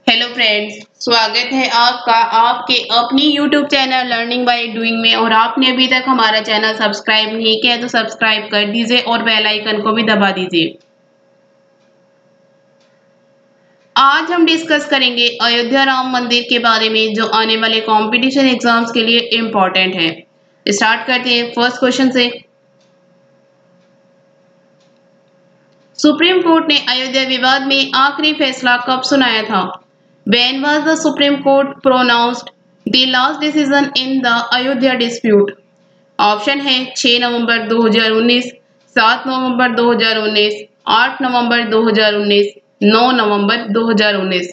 Hello friends, स्वागत है आपका आपके अपनी YouTube channel learning by doing में। और आपने अभी तक हमारा चैनल सब्सक्राइब नहीं किया तो सब्सक्राइब कर दीजिए और बेल आइकन को भी दबा दीजिए। आज हम डिस्कस करेंगे अयोध्या राम मंदिर के बारे में, जो आने वाले कंपटीशन एग्जाम्स के लिए इम्पोर्टेंट है। स्टार्ट करते हैं फर्स्ट क्वेश्चन से। सुप्रीम कोर्ट ने अयोध्या विवाद में आखिरी फैसला कब सुनाया था? When was the Supreme Court pronounced the last decision in the Ayodhya dispute? Option है 6 नवंबर 2019, 7 नवंबर 2019, 8 नवंबर 2019, 9 नवंबर 2019।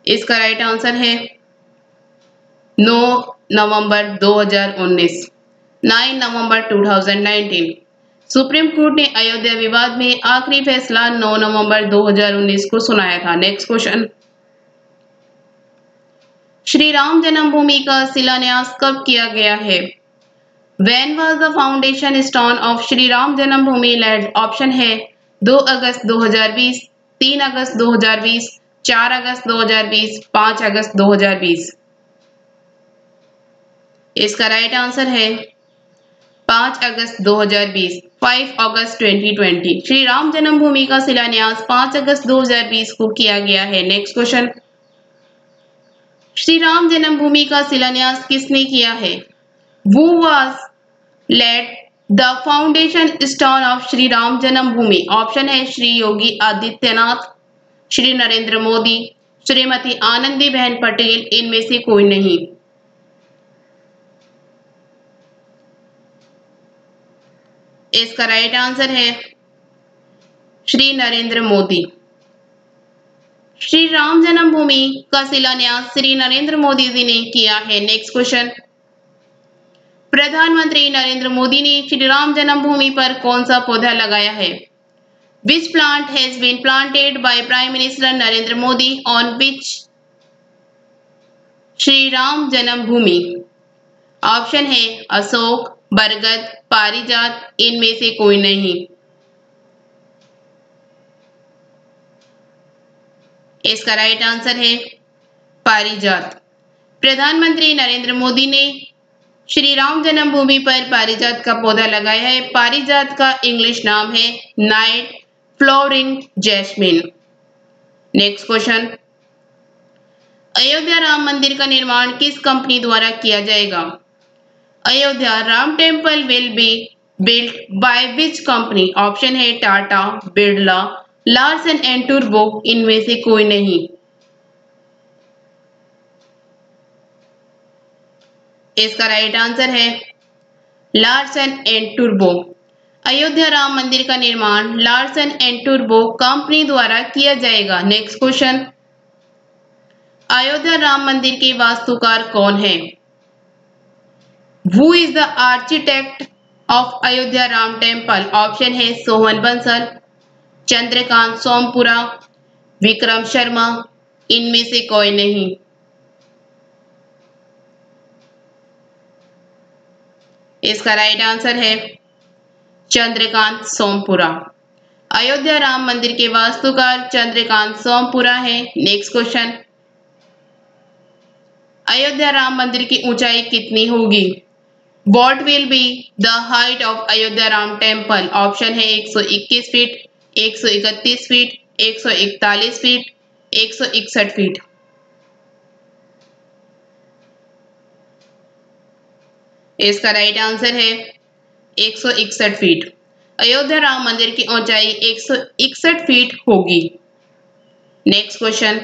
इसका राइट आंसर है 9 नवंबर 2019, 9 नवंबर 2019। सुप्रीम कोर्ट ने अयोध्या विवाद में आखिरी फैसला 9 नवंबर 2019 को सुनाया था। Next question. श्री राम जन्मभूमि का शिलान्यास कब किया गया है? When was the foundation stone of Shri Ram Janmabhoomi laid? Option है 2 अगस्त 2020, 3 अगस्त 2020, 4 अगस्त 2020, 5 अगस्त 2020। इसका राइट आंसर है 5 अगस्त 2020, 5 अगस्त 2020। श्री राम जन्मभूमि का शिलान्यास 5 अगस्त 2020 को किया गया है। Next question. श्री राम जन्मभूमि का शिलान्यास किसने किया है? Who was laid the foundation stone of Shri Ram Janmabhoomi? Option है श्री योगी आदित्यनाथ, श्री नरेंद्र मोदी, श्रीमती आनंदीबेन पटेल, इनमें से कोई नहीं। इसका राइट आंसर है श्री नरेंद्र मोदी। श्री राम जन्मभूमि का शिलान्यास श्री नरेंद्र मोदी जी ने किया है। Next question. प्रधानमंत्री नरेंद्र मोदी ने श्री राम जन्मभूमि पर कौन सा पौधा लगाया है? Which plant has been planted by Prime Minister Narendra Modi on which Shri Ram Janmabhoomi? Option है अशोक, बरगद, पारिजात, इनमें से कोई नहीं। इसका राइट आंसर है पारिजात। प्रधानमंत्री नरेंद्र मोदी ने श्री राम जन्मभूमि पर पारिजात का पौधा लगाया है। पारिजात का इंग्लिश नाम है night flowering jasmine. Next question. Ayodhya Ram मंदिर का निर्माण किस कंपनी द्वारा किया जाएगा? Ayodhya Ram temple will be built by which company? Option है टाटा, बिरला, लार्सन एंड टूब्रो, इनमें से कोई नहीं। इसका राइट आंसर है लार्सन एंड टूब्रो। अयोध्या राम मंदिर का निर्माण लार्सन एंड टूब्रो कंपनी द्वारा किया जाएगा। Next question. अयोध्या राम मंदिर के वास्तुकार कौन है? Who is the architect of Ayodhya Ram temple? Option है सोहन बंसल, चंद्रकांत सोमपुरा, विक्रम शर्मा, इनमें से कोई नहीं। इसका राइट आंसर है चंद्रकांत सोमपुरा। अयोध्या राम मंदिर के वास्तुकार चंद्रकांत सोमपुरा है। Next question. अयोध्या राम मंदिर की ऊंचाई कितनी होगी? What will be the height of Ayodhya Ram temple? Option है 121 फीट, 131 फीट, 141 फीट, 161 फीट। इसका राइट आंसर है 161 फीट। अयोध्या राम मंदिर की ऊंचाई 161 फीट होगी। Next question.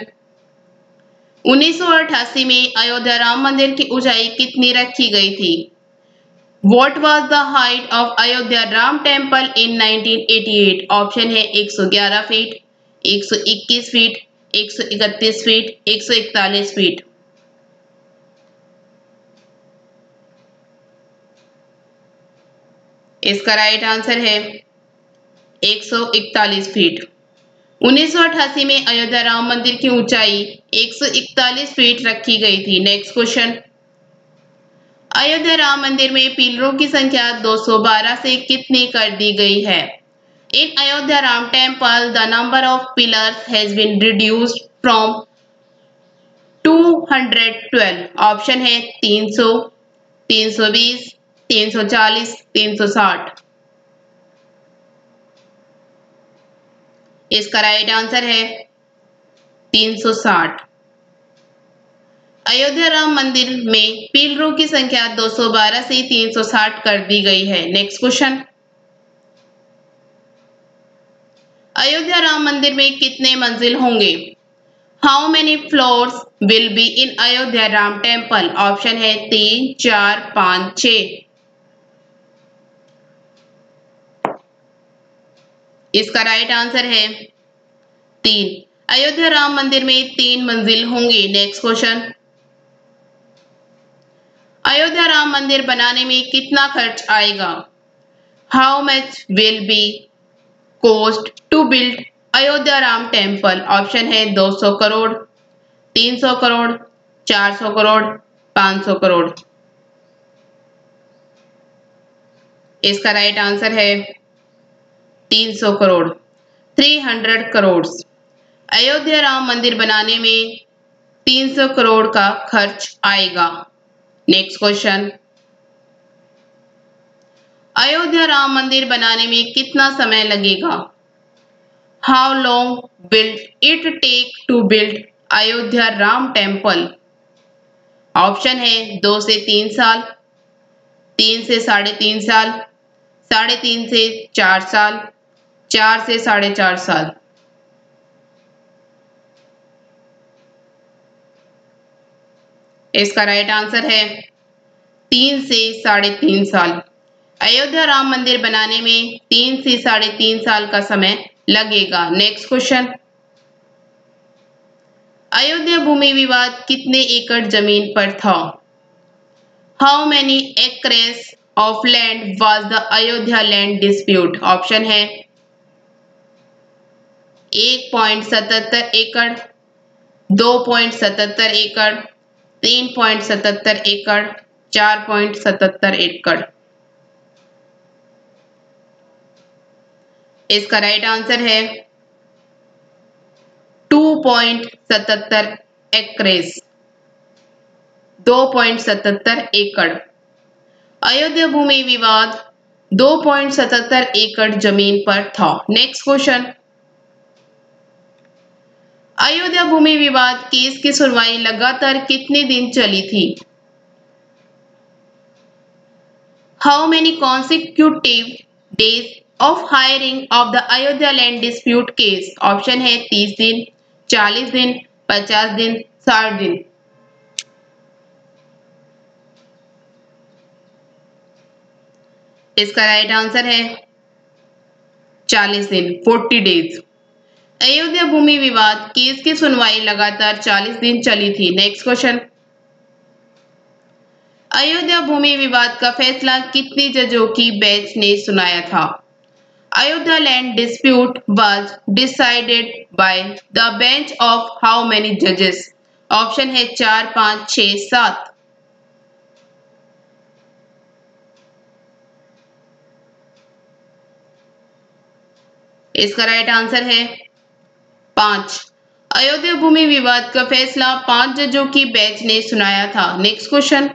1988 में अयोध्या राम मंदिर की ऊंचाई कितनी रखी गई थी? What was the height of Ayodhya Ram Temple in 1988? Option है 111 फीट, 121 फीट, 131 फीट, 141 फीट। इसका राइट आंसर है 141 फीट। 1988 में अयोध्या राम मंदिर की ऊंचाई 141 फीट रखी गई थी। Next question. अयोध्या राम मंदिर में पिलरों की संख्या 212 से कितनी कर दी गई है? In Ayodhya Ram Temple, the number of pillars has been reduced from 212. Option है 300, 320, 340, 360। इसका राइट आंसर है 360। अयोध्या राम मंदिर में पिलरों की संख्या 212 से 360 कर दी गई है। नेक्स्ट क्वेश्चन, अयोध्या राम मंदिर में कितने मंजिल होंगे? How many floors will be in Ayodhya Ram temple? Option है 3, 4, 5, 6। इसका राइट आंसर है 3। अयोध्या राम मंदिर में 3 मंजिल होंगे। नेक्स्ट क्वेश्चन, अयोध्या राम मंदिर बनाने में कितना खर्च आएगा? How much will be cost to build Ayodhya Ram temple? Option है 200 करोड़, 300 करोड़, 400 करोड़, 500 करोड़। इसका राइट आंसर है 300 करोड़, 300 करोड़। अयोध्या राम मंदिर बनाने में 300 करोड़ का खर्च आएगा। नेक्स्ट क्वेश्चन, अयोध्या राम मंदिर बनाने में कितना समय लगेगा? How long will it take to build Ayodhya Ram temple? Option है 2 से 3 साल, 3 से 3.5 साल, 3.5 से 4 साल, 4 से 4.5 साल। इसका राइट आंसर है 3 से 3.5 साल। अयोध्या राम मंदिर बनाने में 3 से 3.5 साल का समय लगेगा। नेक्स्ट क्वेश्चन, अयोध्या भूमि विवाद कितने एकड़ जमीन पर था? How many acres of land was the Ayodhya land dispute? Option है 1.77 एकड़, 2.77 एकड़, 3.77 एकड़, 4.77 एकड़। इसका राइट आंसर है 2.77 एक्रेस, 2.77 एकड़। अयोध्या भूमि विवाद 2.77 एकड़ जमीन पर था। नेक्स्ट क्वेश्चन, अयोध्या भूमि विवाद केस की सुनवाई लगातार कितने दिन चली थी? How many consecutive days of hiring of the Ayodhya land dispute case? Option है 30 दिन, 40 दिन, 50 दिन, 60 दिन। इसका राइट आंसर है 40 दिन, 40 डेज। अयोध्या भूमि विवाद केस की सुनवाई लगातार 40 दिन चली थी। नेक्स्ट क्वेश्चन, अयोध्या भूमि विवाद का फैसला कितने जजों की बेंच ने सुनाया था? Ayodhya land dispute was decided by the bench of how many जजेस? ऑप्शन है 4, 5, 6, 7। इसका राइट आंसर है 5। अयोध्या भूमि विवाद का फैसला 5 जजों की बेंच ने सुनाया था। नेक्स्ट क्वेश्चन,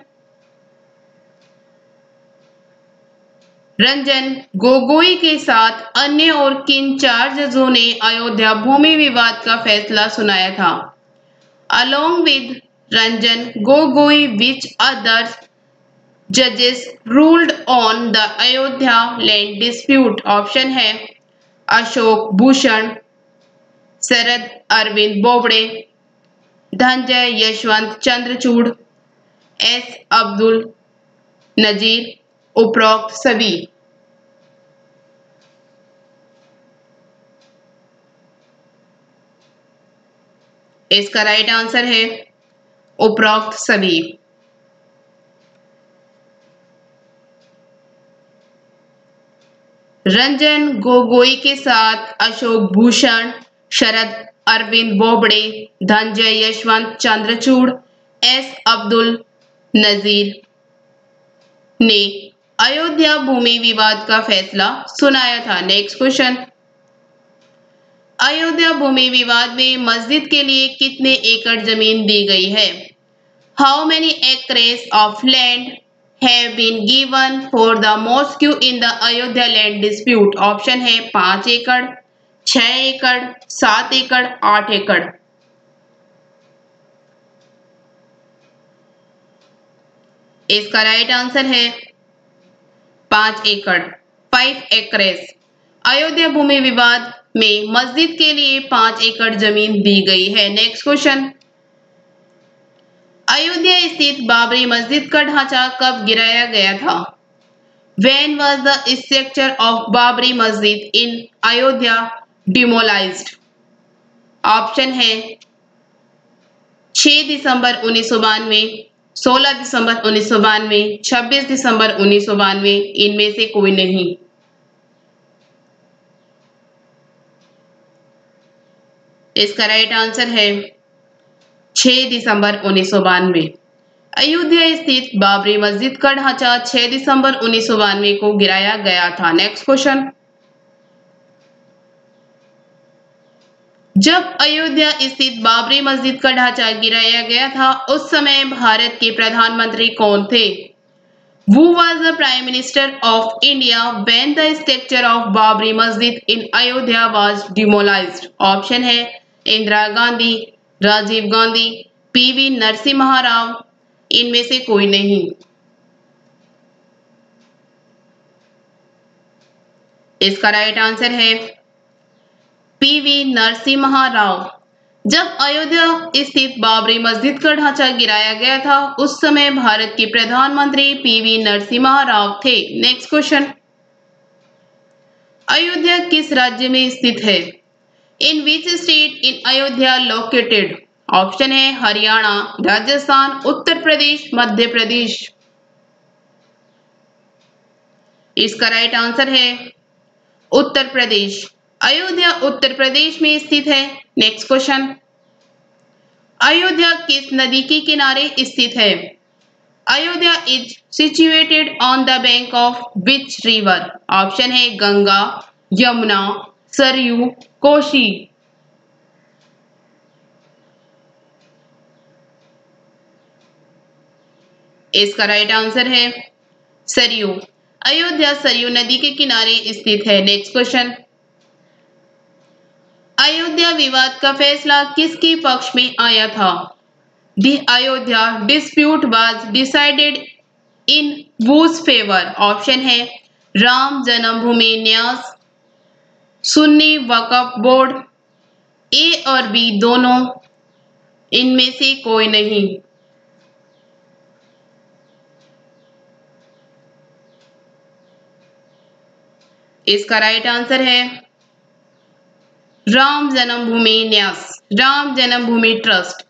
रंजन गोगोई के साथ अन्य और किन 4 जजों ने अयोध्या भूमि विवाद का फैसला सुनाया था? Along with Ranjan Gogoi which others जजेस ruled on the Ayodhya land dispute? Option है अशोक भूषण, शरद अरविंद बोबड़े, धनंजय यशवंत चंद्रचूड़, एस अब्दुल नजीर, उपरोक्त सभी। इसका राइट आंसर है उपरोक्त सभी। रंजन गोगोई के साथ अशोक भूषण, शरद अरविंद बोबड़े, धनंजय यशवंत चंद्रचूड़, एस अब्दुल नजीर ने अयोध्या भूमि विवाद का फैसला सुनाया था? नेक्स्ट क्वेश्चन, अयोध्या भूमि विवाद में मस्जिद के लिए कितने एकड़ जमीन दी गई है? How many acres of land have been given for the mosque in the Ayodhya land dispute? Option है 5 एकड़, 6 एकड़, 7 एकड़, 8 एकड़। इसका राइट आंसर है 5 एकड़, 5 acres। अयोध्या भूमि विवाद में मस्जिद के लिए 5 एकड़ जमीन दी गई है। नेक्स्ट क्वेश्चन, अयोध्या स्थित बाबरी मस्जिद का ढांचा कब गिराया गया था? When was the structure of Babri मस्जिद in अयोध्या demolished? ऑप्शन है 6 दिसंबर 1992, 16 दिसंबर 1992, 26 दिसंबर 1992, इनमें से कोई नहीं। इसका राइट आंसर है 6 दिसंबर 1992। अयोध्या स्थित बाबरी मस्जिद का ढांचा 6 दिसंबर 1992 को गिराया गया था। नेक्स्ट क्वेश्चन, जब अयोध्या स्थित बाबरी मस्जिद का ढांचा गिराया गया था उस समय भारत के प्रधानमंत्री कौन थे? Who was the Prime Minister of India when the structure of Babri Masjid in Ayodhya was demolished? Option है इंदिरा गांधी, राजीव गांधी, पीवी नरसिम्हा राव, इनमें से कोई नहीं। इसका राइट आंसर है पीवी नरसिम्हा राव। जब अयोध्या स्थित बाबरी मस्जिद का ढांचा गिराया गया था उस समय भारत के प्रधानमंत्री पीवी नरसिम्हा राव थे। नेक्स्ट क्वेश्चन, अयोध्या किस राज्य में स्थित है? In which state in Ayodhya located? Option है हरियाणा, राजस्थान, उत्तर प्रदेश, मध्य प्रदेश। इसका राइट आंसर है उत्तर प्रदेश। अयोध्या उत्तर प्रदेश में स्थित है। नेक्स्ट क्वेश्चन, अयोध्या किस नदी के किनारे स्थित है? Ayodhya is situated on the bank of which river? Option है गंगा, यमुना, सरयू, कोसी। इसका राइट आंसर है सरयू। अयोध्या सरयू नदी के किनारे स्थित है। नेक्स्ट क्वेश्चन, अयोध्या विवाद का फैसला किसके पक्ष में आया था? The Ayodhya dispute was decided in whose favor? Option है राम जन्मभूमि न्यास, सुन्नी वक्फ बोर्ड, ए और बी दोनों, इनमें से कोई नहीं। इसका राइट आंसर है राम जन्मभूमि न्यास, राम जन्मभूमि ट्रस्ट।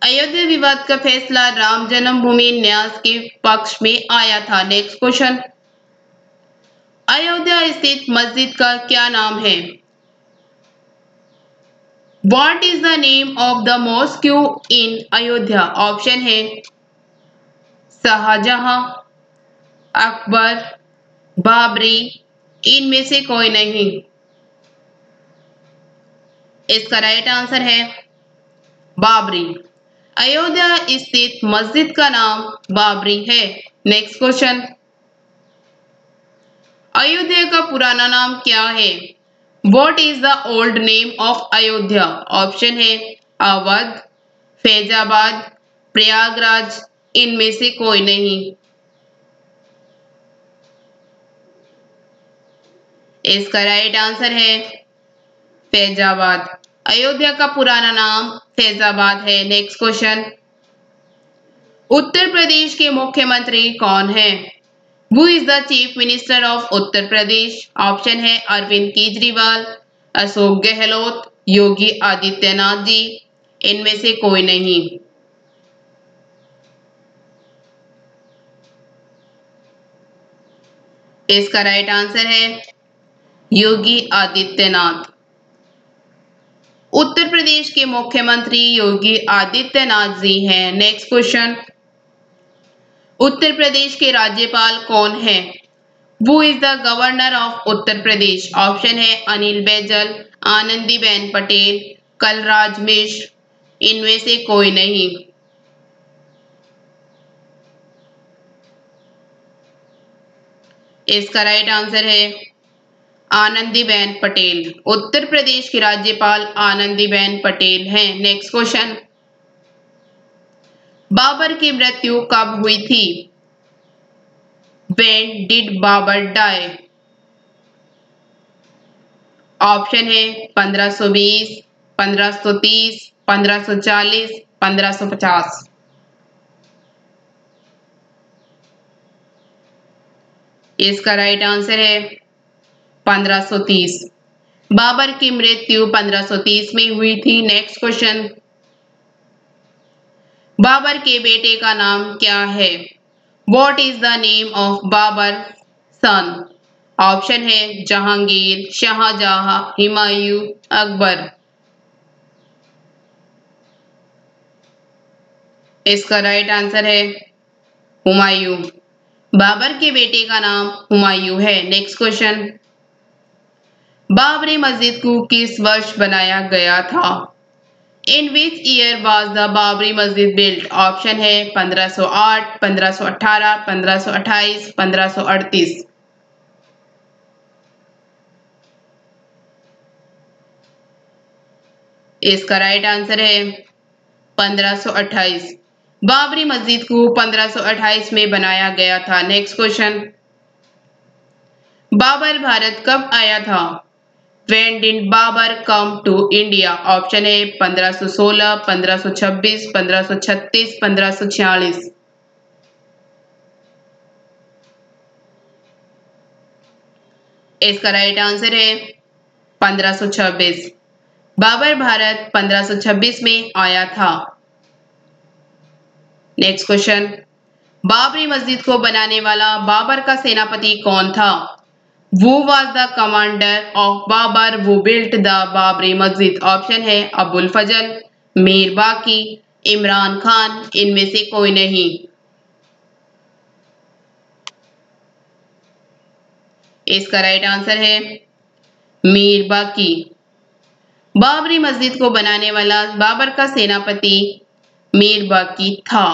अयोध्या विवाद का फैसला राम जन्मभूमि न्यास के पक्ष में आया था। नेक्स्ट क्वेश्चन, अयोध्या स्थित मस्जिद का क्या नाम है? What is the name of the mosque in Ayodhya? Option है शाहजहां, अकबर, बाबरी, इनमें से कोई नहीं। इसका राइट आंसर है बाबरी। अयोध्या स्थित मस्जिद का नाम बाबरी है। नेक्स्ट क्वेश्चन, अयोध्या का पुराना नाम क्या है? What is the old name of Ayodhya? Option है अवध, फैजाबाद, प्रयागराज, इनमें से कोई नहीं। इसका राइट आंसर है फैजाबाद। अयोध्या का पुराना नाम फैजाबाद है। नेक्स्ट क्वेश्चन, उत्तर प्रदेश के मुख्यमंत्री कौन है? Who is the chief minister of Uttar Pradesh? Option है अरविंद केजरीवाल, अशोक गहलोत, योगी आदित्यनाथ जी, इनमें से कोई नहीं। इसका राइट आंसर है योगी आदित्यनाथ। उत्तर प्रदेश के मुख्यमंत्री योगी आदित्यनाथ जी हैं। नेक्स्ट क्वेश्चन, उत्तर प्रदेश के राज्यपाल कौन हैं? Who is the governor of Uttar Pradesh? Option है अनिल बैजल, आनंदीबेन पटेल, कलराज मिश्र, इनमें से कोई नहीं। इसका राइट आंसर है आनंदीबेन पटेल। उत्तर प्रदेश की राज्यपाल आनंदीबेन पटेल हैं। नेक्स्ट क्वेश्चन, बाबर की मृत्यु कब हुई थी? When did Babur die? Option है 1520, 1530, 1540, 1550। इसका राइट आंसर है 1530। बाबर की मृत्यु 1530 में हुई थी। नेक्स्ट क्वेश्चन, बाबर के बेटे का नाम क्या है? What is the name of Babur सन? ऑप्शन है जहांगीर, शाहजहां, हुमायूं, अकबर। इसका राइट आंसर है हुमायूं। बाबर के बेटे का नाम हुमायूं है। नेक्स्ट क्वेश्चन, बाबरी मस्जिद को किस वर्ष बनाया गया था? In which year was the Babri Masjid built? Option है 1508, 1518, 1528, 1538। इसका राइट आंसर है 1528। बाबरी मस्जिद को 1528 में बनाया गया था। नेक्स्ट क्वेश्चन, बाबर भारत कब आया था? When did Babur come to India? Option है 1516, 1526, 1536, 1546। इसका राइट आंसर है 1526। बाबर भारत 1526 में आया था। नेक्स्ट क्वेश्चन, बाबरी मस्जिद को बनाने वाला बाबर का सेनापति कौन था? Who was the commander of Babar who built the Babri मस्जिद? ऑप्शन है अबुल फजल, मीर बाकी, इमरान खान, इनमें से कोई नहीं। इसका राइट आंसर है मीर बाकी। बाबरी मस्जिद को बनाने वाला बाबर का सेनापति मीर बाकी था।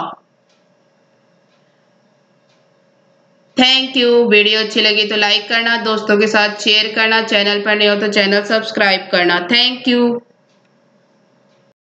Thank you. वीडियो अच्छी लगी तो लाइक करना, दोस्तों के साथ शेयर करना, चैनल पर नए हो तो चैनल सब्सक्राइब करना। Thank you.